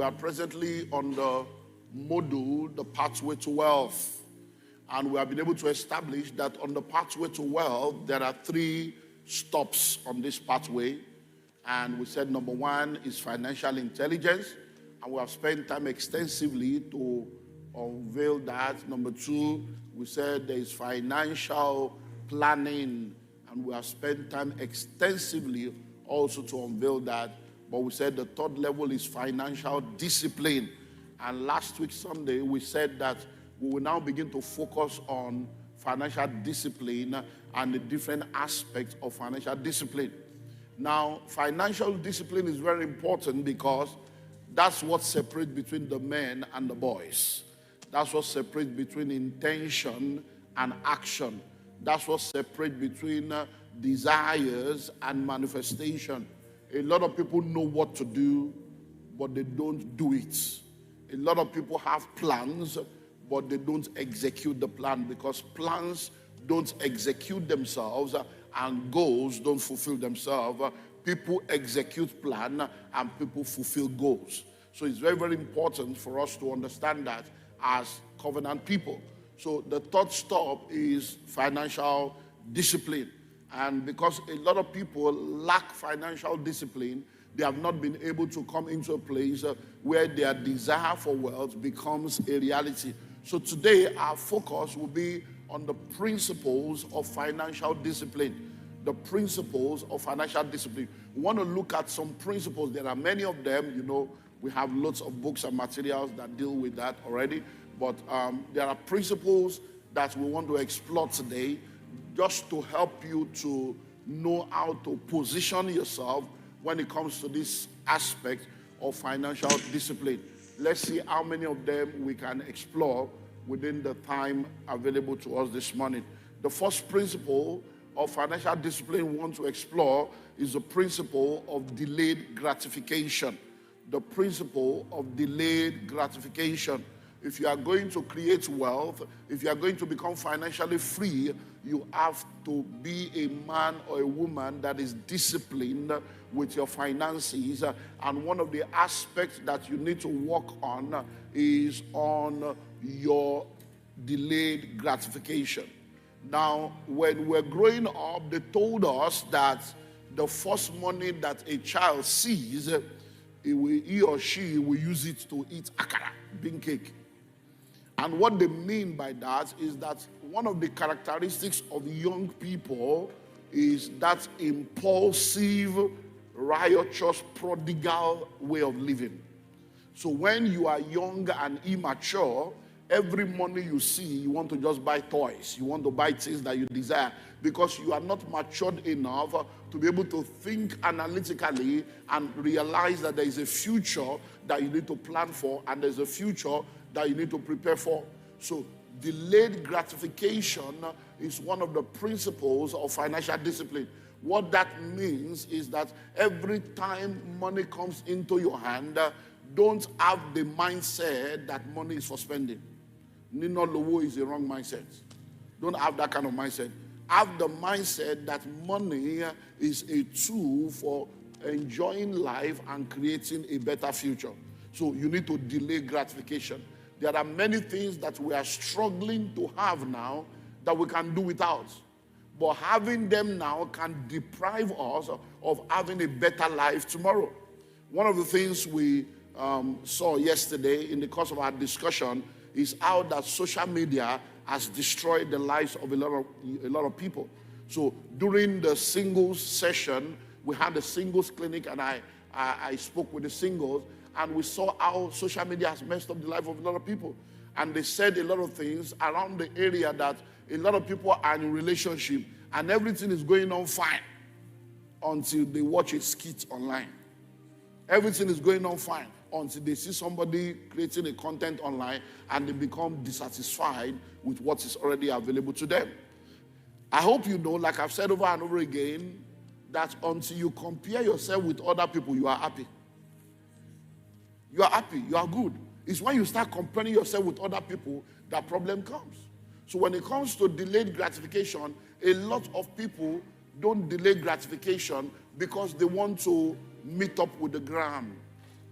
we are presently on the module, the pathway to wealth. And we have been able to establish that on the pathway to wealth, there are 3 stops on this pathway. And we said number 1 is financial intelligence. And we have spent time extensively to unveil that. Number 2, we said there is financial planning. And we have spent time extensively also to unveil that. But we said the 3rd level is financial discipline. And last week, Sunday, we said that we will now begin to focus on financial discipline and the different aspects of financial discipline. Now, financial discipline is very important because that's what separates between the men and the boys. That's what separates between intention and action. That's what separates between desires and manifestation. A lot of people know what to do, but they don't do it. A lot of people have plans, but they don't execute the plan, because plans don't execute themselves and goals don't fulfill themselves. People execute plan and people fulfill goals. So it's very, very important for us to understand that as covenant people. So the 3rd stop is financial discipline. And because a lot of people lack financial discipline, they have not been able to come into a place where their desire for wealth becomes a reality. So today, our focus will be on the principles of financial discipline. The principles of financial discipline. We want to look at some principles. There are many of them. You know, we have lots of books and materials that deal with that already. But there are principles that we want to explore today, just to help you to know how to position yourself when it comes to this aspect of financial discipline. Let's see how many of them we can explore within the time available to us this morning. The first principle of financial discipline we want to explore is the principle of delayed gratification. The principle of delayed gratification. If you are going to create wealth, if you are going to become financially free, you have to be a man or a woman that is disciplined with your finances. And one of the aspects that you need to work on is on your delayed gratification. Now, when we're growing up, they told us that the first money that a child sees, he or she will use it to eat akara, bean cake. And what they mean by that is that one of the characteristics of young people is that impulsive, riotous, prodigal way of living. So when you are young and immature, every money you see, you want to just buy toys. You want to buy things that you desire because you are not matured enough to be able to think analytically and realize that there is a future that you need to plan for and there's a future that you need to prepare for. So delayed gratification is one of the principles of financial discipline. What that means is that every time money comes into your hand, don't have the mindset that money is for spending. Nino Lowo is the wrong mindset. Don't have that kind of mindset. Have the mindset that money is a tool for enjoying life and creating a better future. So you need to delay gratification. There are many things that we are struggling to have now that we can do without. But having them now can deprive us of having a better life tomorrow. One of the things we saw yesterday in the course of our discussion is how that social media has destroyed the lives of a lot of people. So during the singles session, we had a singles clinic, and I spoke with the singles, and we saw how social media has messed up the life of a lot of people. And they said a lot of things around the area that a lot of people are in a relationship and everything is going on fine until they watch a skit online. Everything is going on fine until they see somebody creating a content online and they become dissatisfied with what is already available to them. I hope you know, like I've said over and over again, that until you compare yourself with other people, you are happy. You are happy, you are good. It's when you start comparing yourself with other people that problem comes. So when it comes to delayed gratification, a lot of people don't delay gratification because they want to meet up with the gram.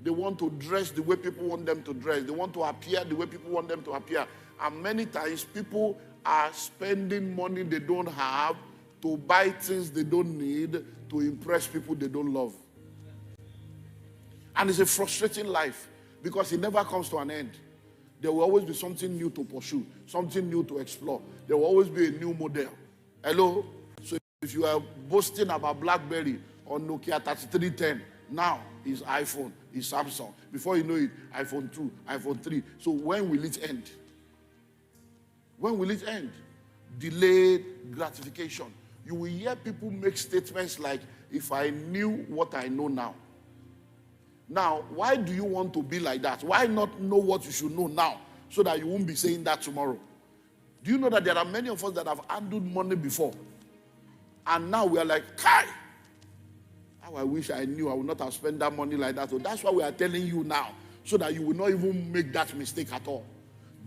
They want to dress the way people want them to dress. They want to appear the way people want them to appear. And many times people are spending money they don't have to buy things they don't need to impress people they don't love. And it's a frustrating life because it never comes to an end. There will always be something new to pursue, something new to explore. There will always be a new model. Hello? So if you are boasting about BlackBerry or Nokia 3310, now it's iPhone, it's Samsung. Before you know it, iPhone 2, iPhone 3. So when will it end? When will it end? Delayed gratification. You will hear people make statements like, if I knew what I know now. Now, why do you want to be like that? Why not know what you should know now so that you won't be saying that tomorrow? Do you know that there are many of us that have handled money before? And now we are like, Kai! How I wish I knew I would not have spent that money like that. So that's why we are telling you now, so that you will not even make that mistake at all.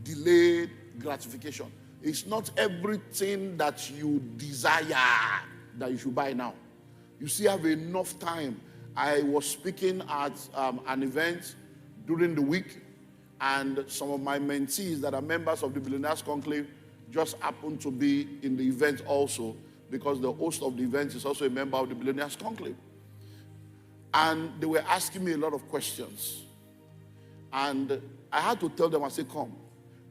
Delayed gratification. It's not everything that you desire that you should buy now. You still have enough time. I was speaking at an event during the week, and some of my mentees that are members of the Billionaires Conclave just happened to be in the event also, because the host of the event is also a member of the Billionaires Conclave. And they were asking me a lot of questions. And I had to tell them, I said, come,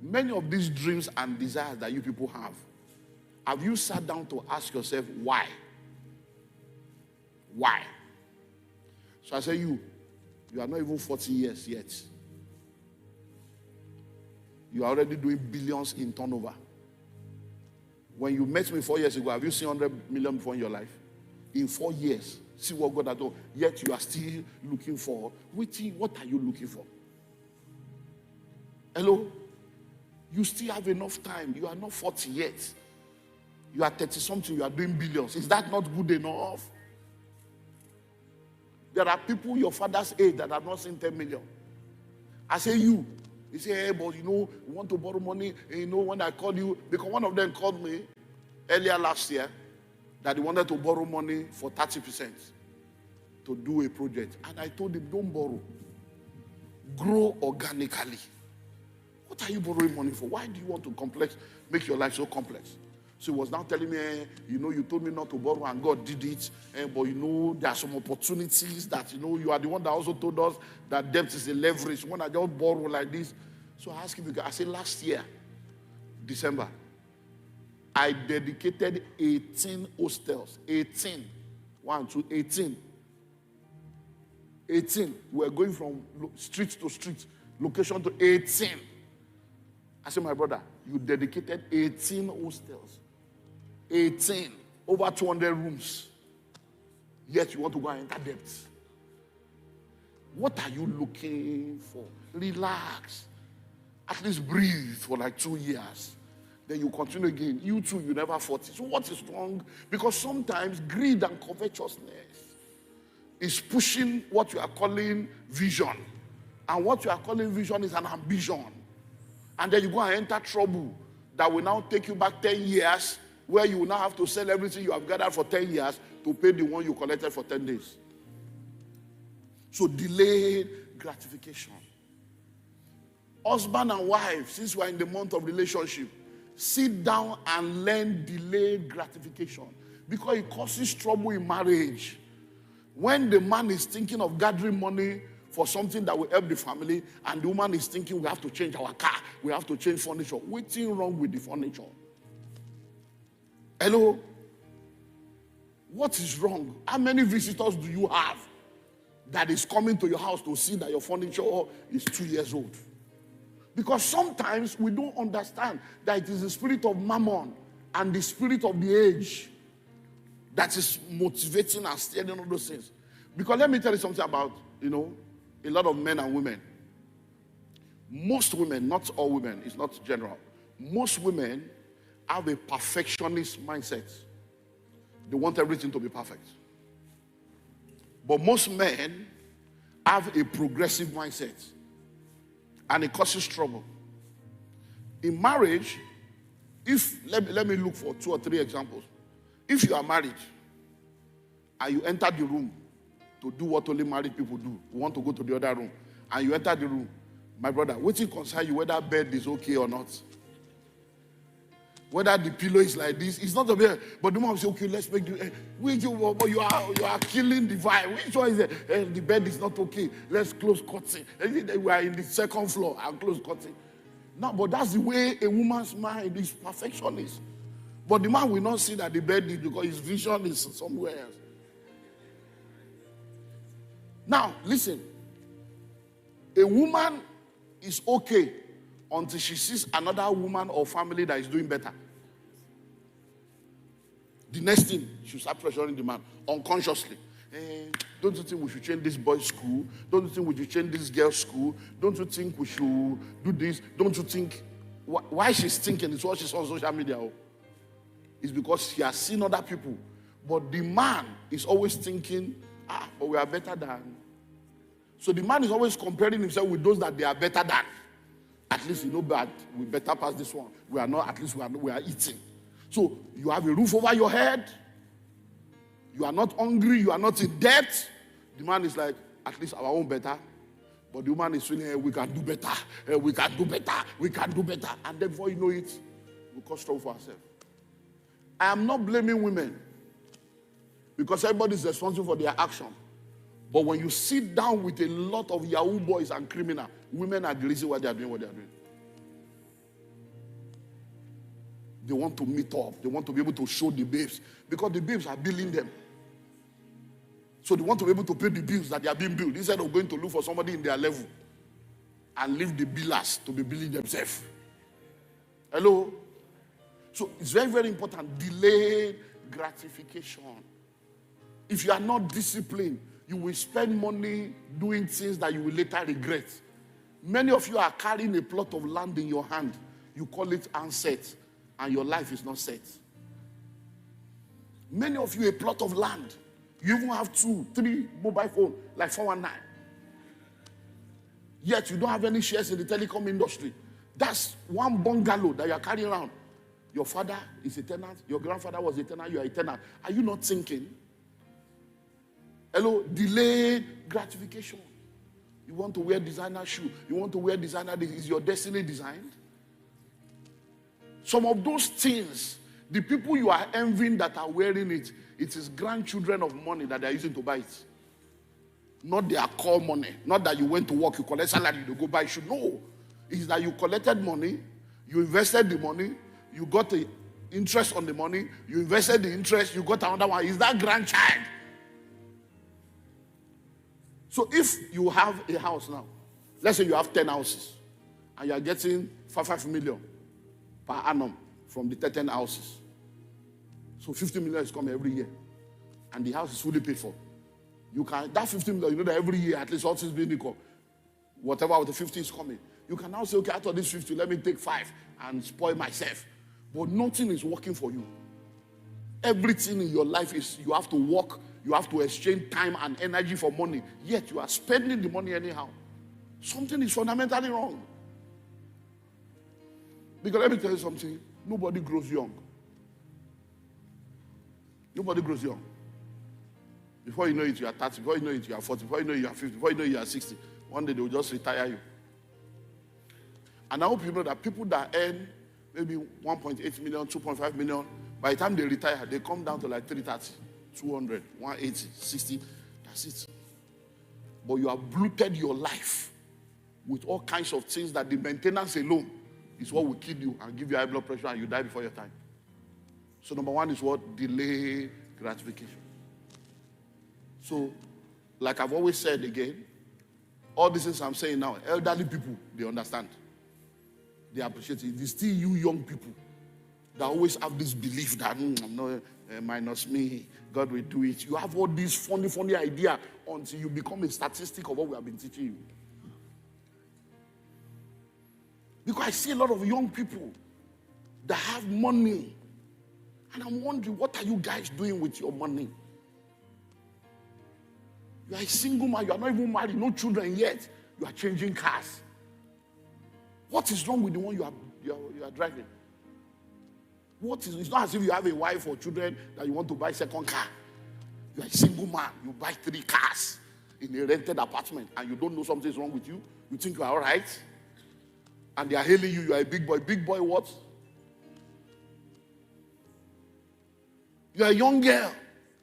many of these dreams and desires that you people have you sat down to ask yourself why? Why? So I say, you are not even 40 years yet. You are already doing billions in turnover. When you met me 4 years ago, have you seen 100 million before in your life? In 4 years, see what God has done. Yet you are still looking for, waiting, what are you looking for? Hello? You still have enough time. You are not 40 yet. You are 30-something, you are doing billions. Is that not good enough? There are people your father's age that have not seen 10 million. I say you. He say, hey, but you know, you want to borrow money. And you know, when I called you, because one of them called me earlier last year that he wanted to borrow money for 30% to do a project. And I told him, don't borrow. Grow organically. What are you borrowing money for? Why do you want to make your life so complex? So he was now telling me, you know, you told me not to borrow and God did it. But you know, there are some opportunities that, you know, you are the one that also told us that debt is a leverage. When I just borrow like this. So I asked him, I said, last year, December, I dedicated 18 hostels. 18. 1, 2, 18. 18. We're going from street to street, location to 18. I said, my brother, you dedicated 18 hostels. 18, over 200 rooms. Yet you want to go and enter debt. What are you looking for? Relax. At least breathe for like 2 years. Then you continue again. You too, you never 40. So what is wrong? Because sometimes greed and covetousness is pushing what you are calling vision. And what you are calling vision is an ambition. And then you go and enter trouble that will now take you back 10 years, where you will now have to sell everything you have gathered for 10 years to pay the one you collected for 10 days. So delayed gratification. Husband and wife, since we're in the month of relationship, sit down and learn delayed gratification, because it causes trouble in marriage. When the man is thinking of gathering money for something that will help the family, and the woman is thinking we have to change our car, we have to change furniture. What's wrong with the furniture? Hello? What is wrong? How many visitors do you have that is coming to your house to see that your furniture is 2 years old? Because sometimes we don't understand that it is the spirit of mammon and the spirit of the age that is motivating and steering all those things. Because let me tell you something about, you know, a lot of men and women. Most women, not all women, it's not general. Most women have a perfectionist mindset. They want everything to be perfect. But most men have a progressive mindset, and it causes trouble. In marriage, let me look for 2 or 3 examples. If you are married and you enter the room to do what only married people do, you want to go to the other room, and you enter the room. My brother, what it concern you whether bed is okay or not? Whether the pillow is like this, it's not a bed. But the mom say, okay, let's make the. You are killing the vibe. Which one is it? The bed is not okay. Let's close curtain. We are in the second floor and close curtain. No, but that's the way a woman's mind is perfectionist. But the man will not see that the bed is because his vision is somewhere else. Now, listen. A woman is okay until she sees another woman or family that is doing better. The next thing, she start pressuring the man unconsciously. Don't you think we should change this boys' school? Don't you think we should change this girls' school? Don't you think we should do this? Don't you think? Why she's thinking is what she saw on social media. It's because she has seen other people. But the man is always thinking, but we are better than. So the man is always comparing himself with those that they are better than. At least you know bad. We better pass this one. We are not, at least we are eating. So you have a roof over your head. You are not hungry. You are not in debt. The man is like, at least our own better. But the woman is feeling, hey, we can do better. Hey, we can do better. We can do better. And then before you know it, we cause trouble for ourselves. I am not blaming women because everybody is responsible for their action. But when you sit down with a lot of Yahoo boys and criminals, women are the reason why they are doing what they are doing. They want to meet up. They want to be able to show the babes because the babes are billing them. So they want to be able to pay the bills that they are being billed instead of going to look for somebody in their level and leave the billers to be billing themselves. Hello? So it's very, very important. Delayed gratification. If you are not disciplined, you will spend money doing things that you will later regret. Many of you are carrying a plot of land in your hand. You call it unset, and your life is not set. Many of you, a plot of land. You even have 2, 3 mobile phones, like 419. Yet you don't have any shares in the telecom industry. That's one bungalow that you are carrying around. Your father is a tenant. Your grandfather was a tenant. You are a tenant. Are you not thinking? Hello, delayed gratification. You want to wear designer shoe. You want to wear designer. Is your destiny designed? Some of those things, the people you are envying that are wearing it, it is grandchildren of money that they are using to buy it. Not their core money. Not that you went to work, you collect salary, you go buy shoe. No. It's that you collected money, you invested the money, you got the interest on the money, you invested the interest, you got another one. Is that grandchild? So if you have a house now, let's say you have 10 houses, and you are getting 5 million per annum from the 10 houses. So 50 million is coming every year. And the house is fully paid for. You can, that 50 million, you know that every year, at least all things being equal, whatever of the 50 is coming. You can now say, okay, out of this 50, let me take 5 and spoil myself. But nothing is working for you. Everything in your life is, you have to work, you have to exchange time and energy for money. Yet you are spending the money anyhow. Something is fundamentally wrong. Because let me tell you something, nobody grows young. Nobody grows young. Before you know it, you are 30. Before you know it, you are 40. Before you know it, you are 50. Before you know it, you are 60. One day, they will just retire you. And I hope you know that people that earn maybe 1.8 million, 2.5 million, by the time they retire, they come down to like 330, 200, 180, 60. That's it. But you have bloated your life with all kinds of things that the maintenance alone is what will kill you and give you high blood pressure and you die before your time. So number one is what? Delay gratification. So, like I've always said again, all these things I'm saying now, elderly people, they understand. They appreciate it. It's still you young people that always have this belief that, no, minus me, God will do it. You have all these funny idea until you become a statistic of what we have been teaching you. Because I see a lot of young people that have money. And I'm wondering, what are you guys doing with your money? You are a single man. You are not even married. No children yet. You are changing cars. What is wrong with the one you are driving? What is? It's not as if you have a wife or children that you want to buy second car. You are a single man. You buy 3 cars. in a rented apartment and you don't know something's wrong with you, you think you are all right, and they are hailing you, you are a big boy. Big boy what? You are a young girl.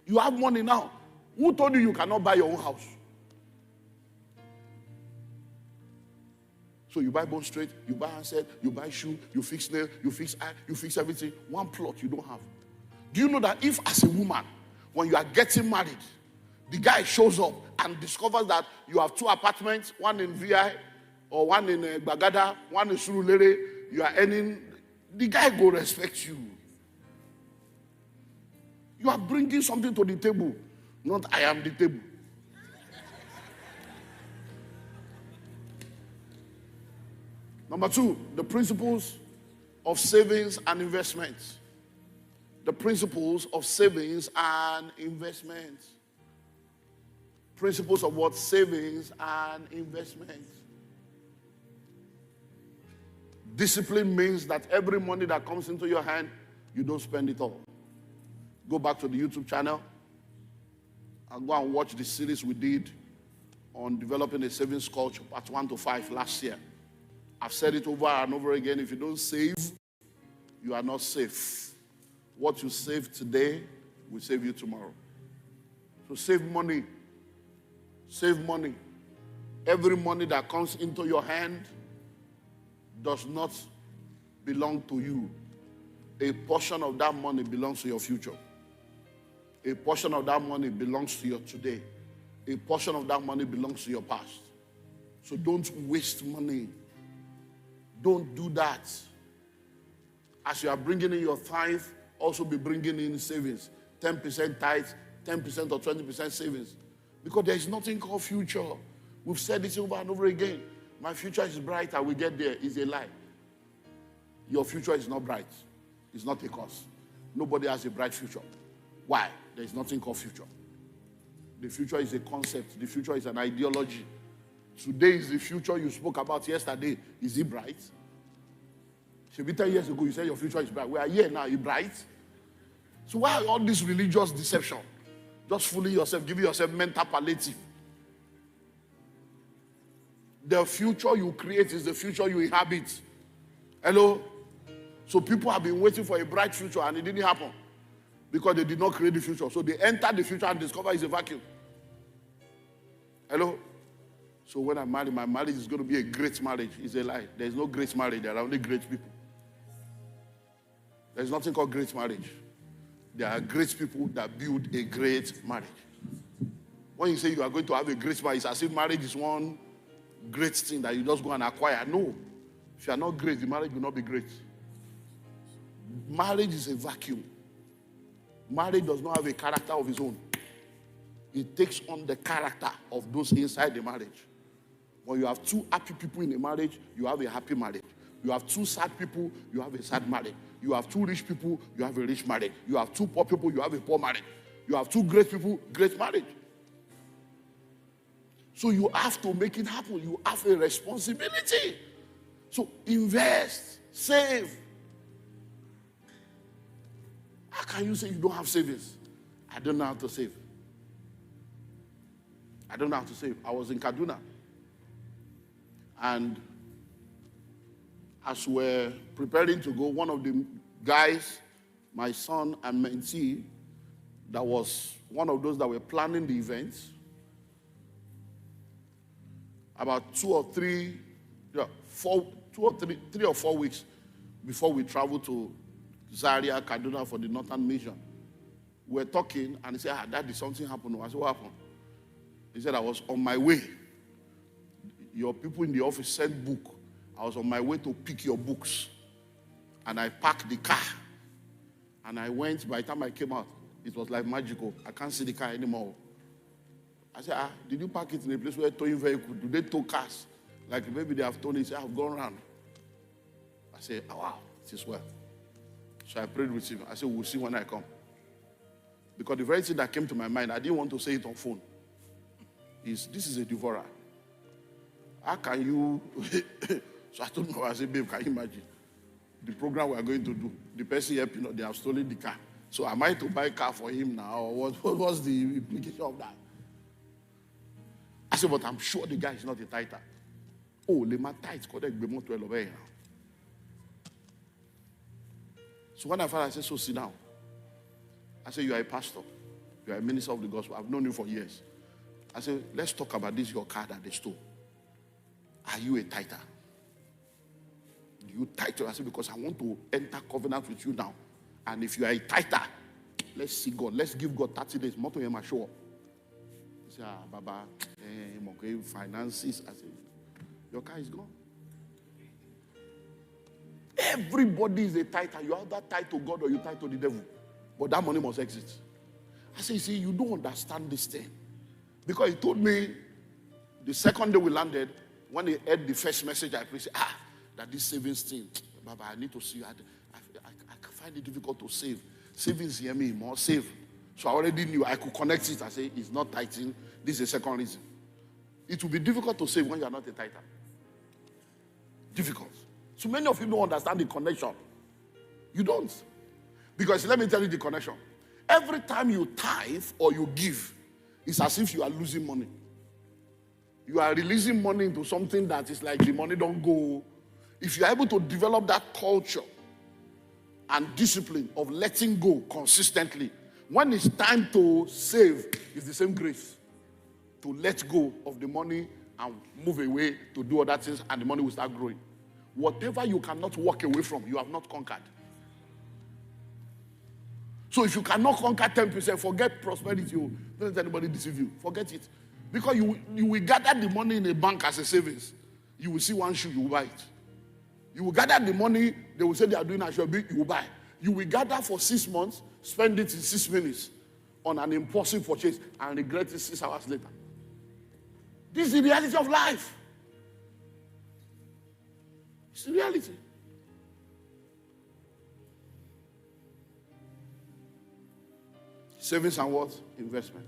You have money now. Who told you you cannot buy your own house? So you buy bone straight, you buy handset, you buy shoe, you fix nail, you fix eye, you fix everything. One plot you don't have. Do you know that if as a woman, when you are getting married, the guy shows up and discovers that you have 2 apartments, one in VI or one in Bagada, one in Surulere, you are earning, the guy go respect you. You are bringing something to the table, not I am the table. Number 2, the principles of savings and investments. The principles of savings and investments. Principles of what? Savings and investments. Discipline means that every money that comes into your hand, you don't spend it all. Go back to the YouTube channel and go and watch the series we did on developing a savings culture, part 1 to 5 last year. I've said it over and over again. If you don't save, you are not safe. What you save today will save you tomorrow. So save money. Save money. Every money that comes into your hand does not belong to you. A portion of that money belongs to your future. A portion of that money belongs to your today. A portion of that money belongs to your past. So don't waste money. Don't do that. As you are bringing in your tithe, also be bringing in savings. 10% tithe, 10% or 20% savings. Because there is nothing called future. We've said this over and over again. My future is bright, I will get there. It's a lie. Your future is not bright. It's not a cause. Nobody has a bright future. Why? There is nothing called future. The future is a concept. The future is an ideology. Today is the future you spoke about yesterday. Is it bright? Should be 10 years ago you said your future is bright. We are here now. Is it bright? So why all this religious deception? Just fooling yourself, giving yourself mental palliative. The future you create is the future you inhabit. Hello? So people have been waiting for a bright future and it didn't happen because they did not create the future. So they entered the future and discover it's a vacuum. Hello? So when I marry, my marriage is going to be a great marriage. It's a lie. There is no great marriage. There are only great people. There is nothing called great marriage. There are great people that build a great marriage. When you say you are going to have a great marriage, it's as if marriage is one great thing that you just go and acquire. No. If you are not great, the marriage will not be great. Marriage is a vacuum. Marriage does not have a character of its own. It takes on the character of those inside the marriage. When you have 2 happy people in a marriage, you have a happy marriage. You have 2 sad people, you have a sad marriage. You have 2 rich people, you have a rich marriage. You have 2 poor people, you have a poor marriage. You have 2 great people, great marriage. So you have to make it happen. You have a responsibility. So invest, save. How can you say you don't have savings? I don't know how to save. I don't know how to save. I was in Kaduna. And as we're preparing to go, one of the guys, my son and mentee, that was one of those that were planning the events, about 3 or 4 weeks before we traveled to Zaria, Kaduna for the Northern Mission, we were talking, and he said, Daddy, something happened. I said, what happened? He said, I was on my way. Your people in the office sent book. I was on my way to pick your books. And I parked the car. And I went, by the time I came out, it was like magical. I can't see the car anymore. I said, did you park it in a place where towing vehicle? Do they tow cars? Like maybe they have towed it. He said, I've gone around. I said, wow, it is well. So I prayed with him. I said, we'll see when I come. Because the very thing that came to my mind, I didn't want to say it on phone, is this is a devourer. How can you... So I told him, I said, babe, can you imagine? The program we are going to do, the person helping, they have stolen the car. So am I to buy a car for him now? Or what was the implication of that? said, but I'm sure the guy is not a tither. Oh, le ma tithe correct be mo to elobe now. So when I found, I said, so sit down. I said, you are a pastor. You are a minister of the gospel. I've known you for years. I said, let's talk about this, your card at the store. Are you a tither? Do you tithe? I said, because I want to enter covenant with you now. And if you are a tither, let's see God. Let's give God 30 days. Moto yema show up. He said, Baba, finances. I said, your car is gone. Everybody is a tither. You either tithe to God or you tithe to the devil. But that money must exit. I said, you see, you don't understand this thing. Because he told me the second day we landed, when he heard the first message, I said, that this savings thing, Baba, I need to see. I find it difficult to save. Savings hear me more save. So I already knew I could connect it. I say, it's not tithing. This is the second reason. It will be difficult to save when you are not a tither. Difficult. So many of you don't understand the connection. You don't. Because let me tell you the connection. Every time you tithe or you give, it's as if you are losing money. You are releasing money into something that is like the money don't go. If you are able to develop that culture and discipline of letting go consistently, when it's time to save, it's the same grace. To let go of the money and move away to do other things, and the money will start growing. Whatever you cannot walk away from, you have not conquered. So if you cannot conquer 10%, forget prosperity. Don't let anybody deceive you. Forget it. Because you will gather the money in a bank as a savings. You will see one shoe, you will buy it. You will gather the money, they will say they are doing a shopping, you will buy. You will gather for 6 months, spend it in 6 minutes on an impulsive purchase, and regret it 6 hours later. This is the reality of life. It's the reality. Savings and what? Investment.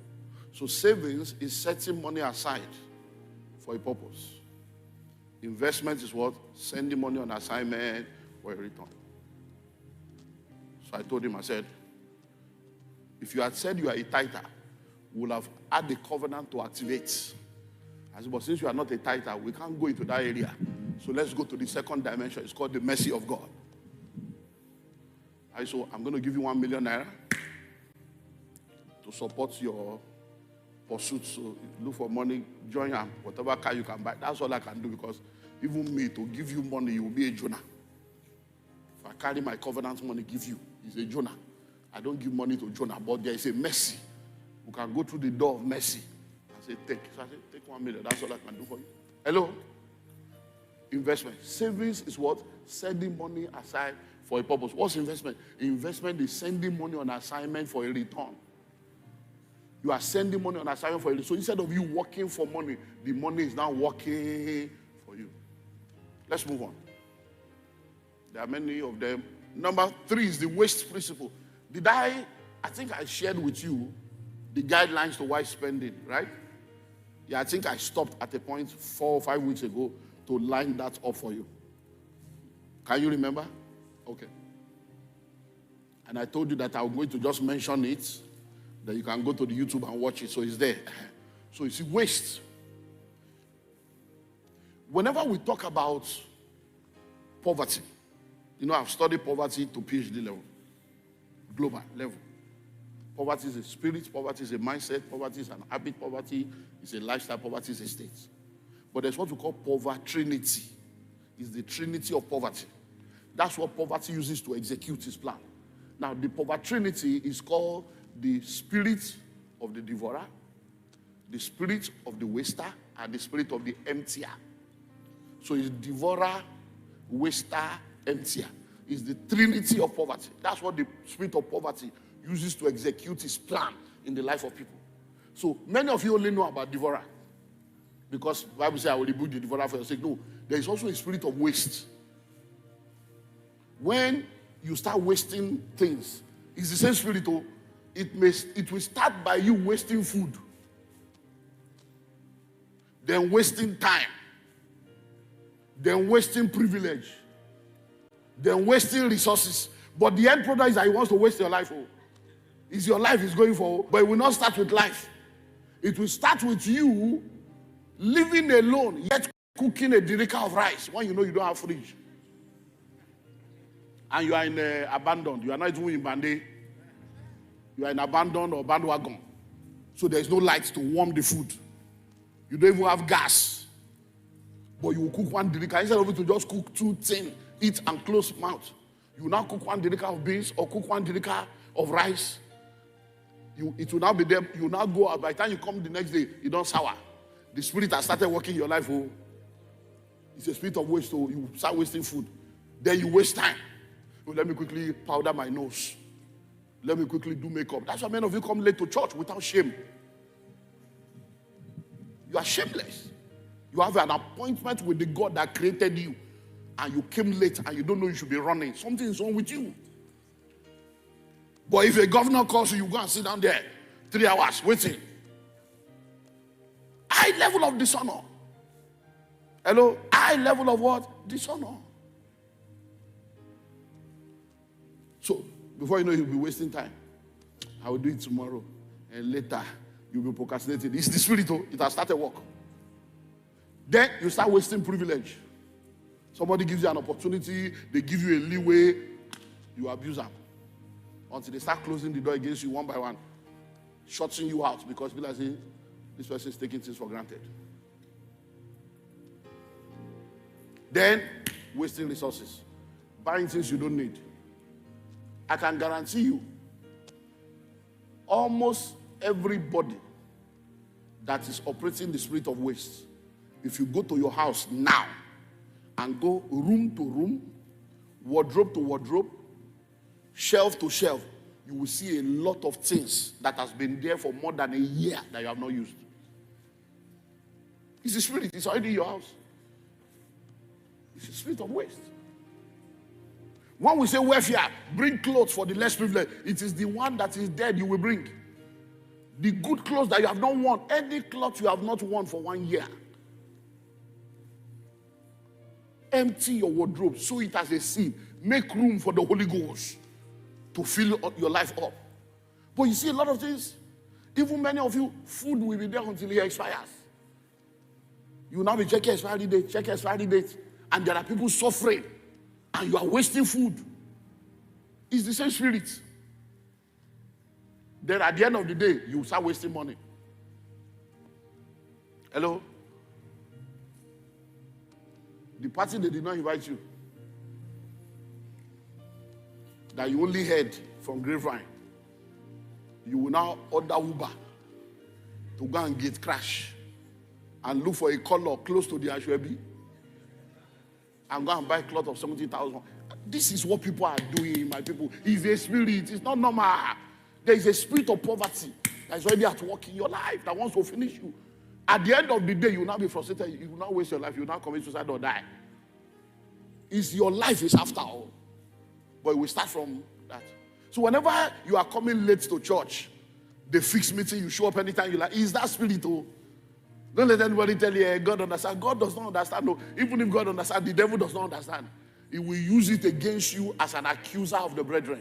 So savings is setting money aside for a purpose. Investment is what? Sending money on assignment for a return. So I told him, I said, if you had said you are a tither, we would have had the covenant to activate. I said, but since you are not a tither, we can't go into that area. So let's go to the second dimension. It's called the mercy of God. So I'm going to give you 1 million naira to support your pursuit. So look for money, join them, whatever car you can buy. That's all I can do, because even me, to give you money, you will be a Jonah. If I carry my covenant money, give you, it's a Jonah. I don't give money to Jonah, but there is a mercy. We can go through the door of mercy. I say, take. So I say, take 1 million. That's all I can do for you. Hello? Investment. Savings is what? Sending money aside for a purpose. What's investment? Investment is sending money on assignment for a return. You are sending money on assignment for a return. So instead of you working for money, the money is now working for you. Let's move on. There are many of them. Number 3 is the waste principle. I think I shared with you the guidelines to wise spending, right? Yeah, I think I stopped at a point 4 or 5 weeks ago to line that up for you. Can you remember? Okay. And I told you that I'm going to just mention it, that you can go to the YouTube and watch it, so it's there. So you see, waste. Whenever we talk about poverty, I've studied poverty to PhD level, global level. Poverty is a spirit, poverty is a mindset, poverty is an habit, poverty is a lifestyle, poverty is a state. But there's what we call POVERTRINITY. It's the trinity of poverty. That's what poverty uses to execute its plan. Now, the POVERTRINITY is called the spirit of the devourer, the spirit of the waster, and the spirit of the emptier. So it's devourer, waster, emptier. It's the trinity of poverty. That's what the spirit of poverty uses to execute his plan in the life of people. So many of you only know about devourer, because the Bible says, I will rebuke the devourer for your sake. No, there is also a spirit of waste. When you start wasting things, it's the same spirit. It will start by you wasting food, then wasting time, then wasting privilege, then wasting resources. But the end product is that he wants to waste your life. It's your life is going for, but it will not start with life. It will start with you Living alone, yet cooking a dirika of rice when you know you don't have fridge. And you are in abandoned. You are not even in Bande. You are in abandoned or bandwagon. So there is no light to warm the food. You don't even have gas. But you will cook one dirika. Instead of it to just cook 2 things, eat and close mouth. You will now cook one dirika of beans or cook one dirika of rice. It will now be there. You will now go out. By the time you come the next day, you don't sour. The spirit has started working your life. Oh. It's a spirit of waste. So you start wasting food. Then you waste time. Oh, let me quickly powder my nose. Let me quickly do makeup. That's why many of you come late to church without shame. You are shameless. You have an appointment with the God that created you. And you came late and you don't know you should be running. Something is wrong with you. But if a governor calls you, you go and sit down there 3 hours waiting. High level of dishonor. Hello? High level of what? Dishonor. So, before you know, you'll be wasting time. I will do it tomorrow. And later, you'll be procrastinating. It's the spirit, oh, it has started work. Then, you start wasting privilege. Somebody gives you an opportunity, they give you a leeway, you abuse them. Until they start closing the door against you one by one. Shutting you out because people are saying, this person is taking things for granted. Then, wasting resources. Buying things you don't need. I can guarantee you, almost everybody that is operating the spirit of waste, if you go to your house now and go room to room, wardrobe to wardrobe, shelf to shelf, you will see a lot of things that has been there for more than a year that you have not used. It's the spirit. It's already in your house. It's the spirit of waste. When we say welfare, bring clothes for the less privileged, it is the one that is dead you will bring. The good clothes that you have not worn, any clothes you have not worn for 1 year. Empty your wardrobe, sow it as a seed. Make room for the Holy Ghost to fill your life up. But you see a lot of things, even many of you, food will be there until it expires. You will now be checking expiry date, and there are people suffering, and you are wasting food. It's the same spirit. Then at the end of the day, you start wasting money. Hello? The party they did not invite you, that you only heard from Grapevine, you will now order Uber to go and get crash and look for a color close to the Ashwebi and go and buy a cloth of 70,000. This is what people are doing, my people. It's a spirit. It's not normal. There is a spirit of poverty that is already at work in your life that wants to finish you. At the end of the day, you will not be frustrated. You will not waste your life. You will not commit suicide or die. It's your life is after all. But we start from that. So whenever you are coming late to church, the fixed meeting, you show up anytime you like, is that spirit? Oh? Don't let anybody tell you, God understands. God does not understand. No. Even if God understands, the devil does not understand. He will use it against you as an accuser of the brethren.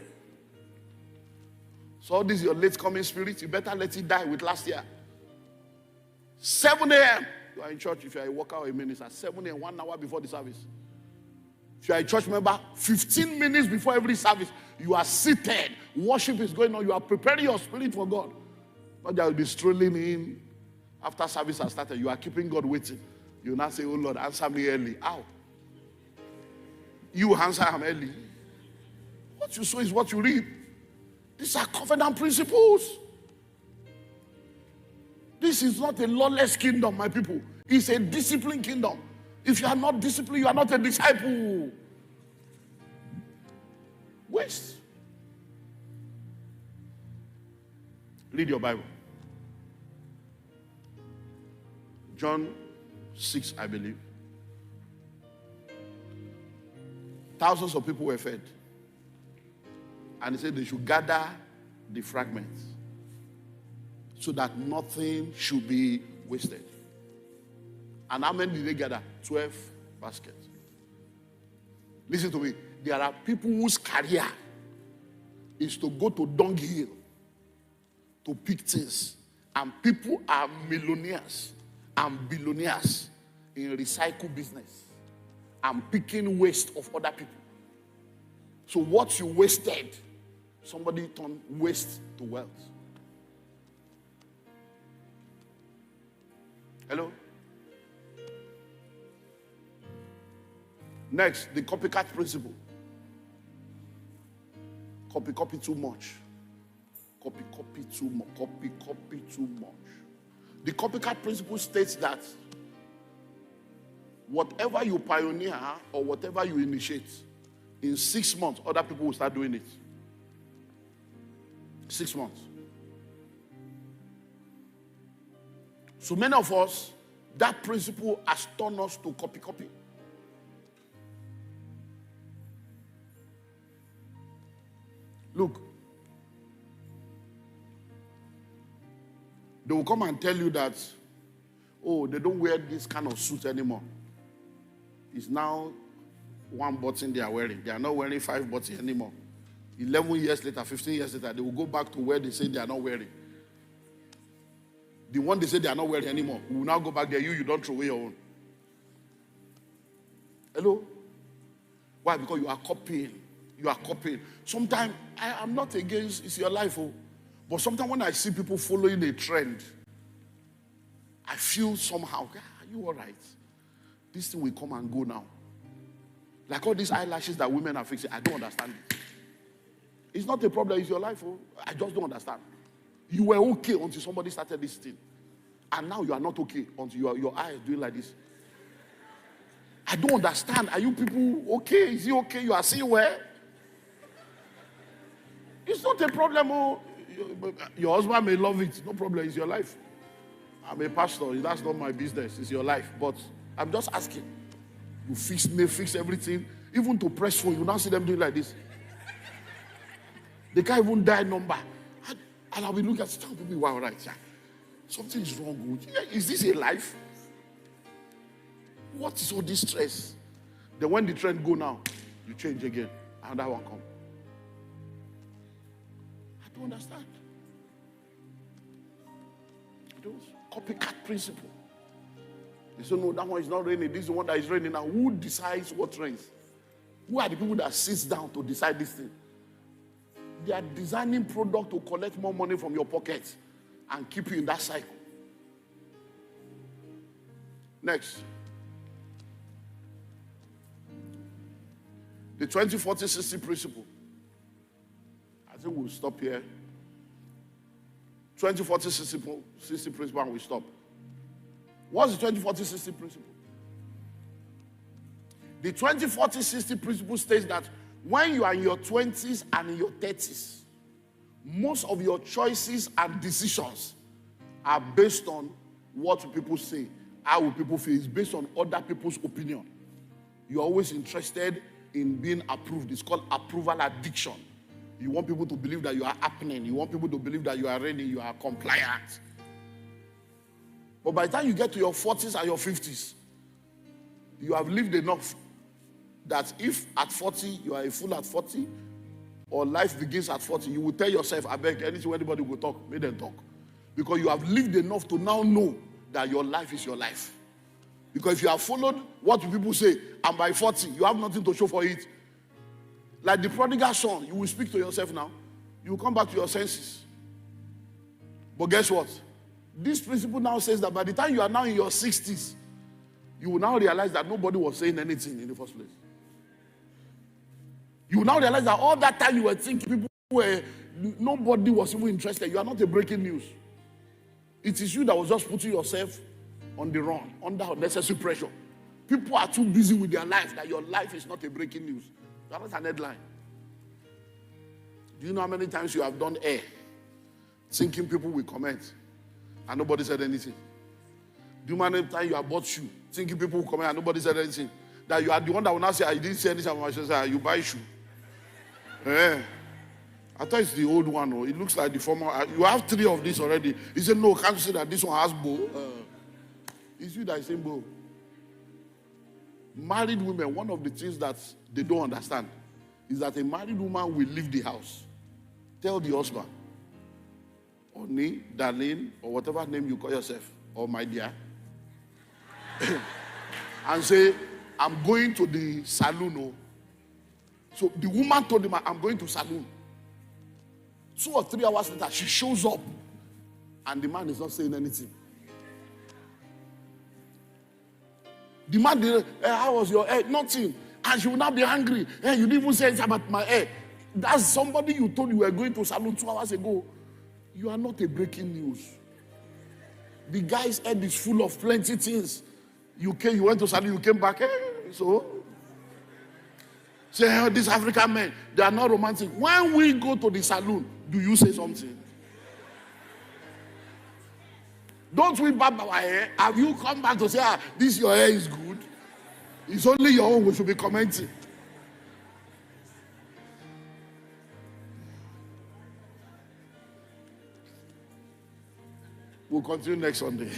So this is your late coming spirit. You better let it die with last year. 7 a.m. You are in church if you are a worker or a minister. 7 a.m., 1 hour before the service. If you are a church member, 15 minutes before every service, you are seated. Worship is going on. You are preparing your spirit for God. Not that you will be strolling in after service has started. You are keeping God waiting. You will not say, oh Lord, answer me early. How? You answer him early. What you sow is what you reap. These are covenant principles. This is not a lawless kingdom, my people. It's a disciplined kingdom. If you are not disciplined, you are not a disciple. Waste. Read your Bible. John 6, I believe. Thousands of people were fed. And he said they should gather the fragments so that nothing should be wasted. And how many did they gather? 12 baskets. Listen to me. There are people whose career is to go to dunghill to pick things. And people are millionaires and billionaires in recycle business and picking waste of other people. So what you wasted, somebody turned waste to wealth. Hello? Next, the copycat principle. Copy too much. Copy too much. Copy too much. The copycat principle states that whatever you pioneer or whatever you initiate, in 6 months, other people will start doing it. 6 months. So many of us, that principle has turned us to copy. Look, they will come and tell you that, oh, they don't wear this kind of suit anymore. It's now 1 button they are wearing. They are not wearing 5 buttons anymore. 11 years later, 15 years later, they will go back to where they say they are not wearing. The one they say they are not wearing anymore, we will now go back there. You don't throw away your own. Hello? Why? Because you are copying. You are copying. Sometimes, I am not against, it's your life, but sometimes when I see people following a trend, I feel somehow, are you all right? This thing will come and go now. Like all these eyelashes that women are fixing, I don't understand it. It's not a problem, it's your life. I just don't understand. You were okay until somebody started this thing. And now you are not okay until your eye is doing like this. I don't understand. Are you people okay? Is it okay? You are seeing where? It's not a problem. Your husband may love it. No problem. It's your life. I'm a pastor. That's not my business. It's your life. But I'm just asking. You may fix everything. Even to press phone, you now see them doing like this. They can't even dial number. And I'll be looking at some people, wow, right, yeah. Something is wrong with you. Is this a life? What is all this stress? Then when the trend go now, you change again. Another one come. I don't understand. Those copycat principle. They say, no, that one is not raining. This is the one that is raining now. Who decides what rains? Who are the people that sits down to decide this thing? They are designing product to collect more money from your pocket and keep you in that cycle. Next. The 20-40-60 principle. I think we'll stop here. 20-40-60 principle and we stop. What's the 20-40-60 principle? The 20-40-60 principle states that when you are in your 20s and in your 30s, most of your choices and decisions are based on what people say, how will people feel. It's based on other people's opinion. You're always interested in being approved. It's called approval addiction. You want people to believe that you are happening. You want people to believe that you are ready, you are compliant. But by the time you get to your 40s and your 50s, you have lived enough that if at 40 you are a fool at 40, or life begins at 40, you will tell yourself, I beg, anything anybody will talk, make them talk. Because you have lived enough to now know that your life is your life. Because if you have followed what people say, and by 40, you have nothing to show for it. Like the prodigal son, you will speak to yourself now. You will come back to your senses. But guess what? This principle now says that by the time you are now in your 60s, you will now realize that nobody was saying anything in the first place. You will now realize that all that time you were thinking nobody was even interested. You are not a breaking news. It is you that was just putting yourself on the run, under unnecessary pressure. People are too busy with their life that your life is not a breaking news. You are not an headline. Do you know how many times you have done air, thinking people will comment, and nobody said anything? Do you know how many times you have bought shoe, thinking people will comment, and nobody said anything? That you are the one that will not say, I didn't say anything about my shoe. You buy shoe. Yeah. I thought it's the old one. It looks like the former. You have 3 of these already. He said, no, can't you see that this one has bow? It's you that is saying bow. Married women, one of the things that they don't understand is that a married woman will leave the house. Tell the husband, Oni, darling, or whatever name you call yourself, or my dear, and say, I'm going to the saloon. Oh. So the woman told him, I'm going to saloon. 2 or 3 hours later, she shows up. And the man is not saying anything. The man did, how was your hair? Nothing. And she will not be angry. Hey, you didn't even say anything about my hair. That's somebody you told you were going to salon 2 hours ago. You are not a breaking news. The guy's head is full of plenty things. You went to salon, you came back. Hey, so say, hey, these African men, they are not romantic. When we go to the saloon, do you say something? Don't we barb our hair? Have you come back to say, this your hair is good? It's only your own we should be commenting. We'll continue next Sunday.